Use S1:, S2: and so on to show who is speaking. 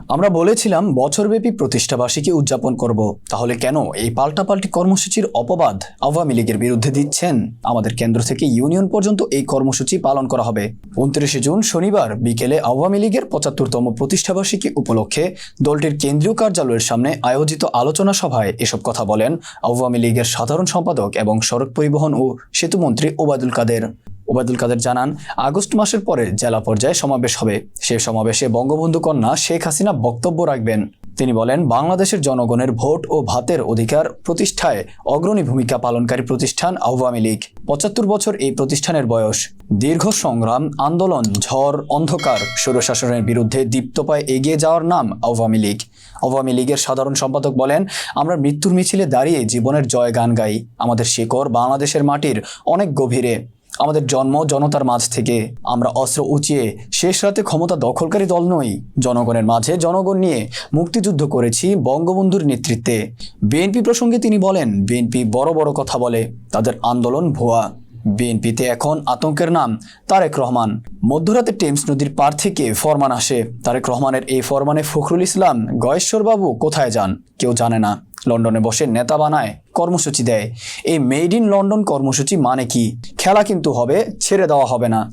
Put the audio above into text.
S1: আমরা বলেছিলাম বছরব্যাপী প্রতিষ্ঠাবার্ষিকী উদযাপন করব, তাহলে কেন এই পাল্টাপাল্টি কর্মসূচির অপবাদ আওয়ামী লীগের বিরুদ্ধে দিচ্ছেন? আমাদের কেন্দ্র থেকে ইউনিয়ন পর্যন্ত এই কর্মসূচি পালন করা হবে। 29 জুন শনিবার বিকেলে আওয়ামী লীগের 75তম প্রতিষ্ঠাবার্ষিকী উপলক্ষে দলটির কেন্দ্রীয় কার্যালয়ের সামনে আয়োজিত আলোচনা সভায় এসব কথা বলেন আওয়ামী লীগের সাধারণ সম্পাদক এবং সড়ক পরিবহন ও সেতুমন্ত্রী ওবায়দুল কাদের। ওবায়দুল কাদের জানান, আগস্ট মাসের পরে জেলা পর্যায়ে সমাবেশ হবে। সেই সমাবেশে বঙ্গবন্ধু কন্যা শেখ হাসিনা বক্তব্য রাখবেন। তিনি বলেন, বাংলাদেশের জনগণের ভোট ও ভাতের অধিকার প্রতিষ্ঠায় অগ্রণী ভূমিকা পালনকারী প্রতিষ্ঠান আওয়ামী লীগ। 75 বছর এই প্রতিষ্ঠানের বয়স। দীর্ঘ সংগ্রাম, আন্দোলন, ঝড়, অন্ধকার, স্বৈরশাসনের বিরুদ্ধে দীপ্ত পায়ে এগিয়ে যাওয়ার নাম আওয়ামী লীগ। আওয়ামী লীগের সাধারণ সম্পাদক বলেন, আমরা মৃত্যুর মিছিলে দাঁড়িয়ে জীবনের জয় গান গাই। আমাদের শিকড় বাংলাদেশের মাটির অনেক গভীরে। আমাদের জন্ম জনতার মাঝ থেকে। আমরা অস্ত্র উঁচিয়ে শেষ রাতে ক্ষমতা দখলকারী দল নই। জনগণের মাঝে জনগণ নিয়ে মুক্তিযুদ্ধ করেছি বঙ্গবন্ধুর নেতৃত্বে। বিএনপি প্রসঙ্গে তিনি বলেন, বিএনপি বড় বড় কথা বলে, তাদের আন্দোলন ভুয়া। বিএনপিতে এখন আতঙ্কের নাম তারেক রহমান। মধ্যরাতে টেমস নদীর পার থেকে ফরমান আসে। তারেক রহমানের এই ফরমানে ফখরুল ইসলাম, গয়েশ্বরবাবু কোথায় যান কেউ জানে না। লন্ডনে বসে নেতা বানায়, কর্মসূচি দেয়। এই মেড ইন লন্ডন কর্মসূচি মানে কি? খেলা কিন্তু হবে, ছেড়ে দেওয়া হবে না।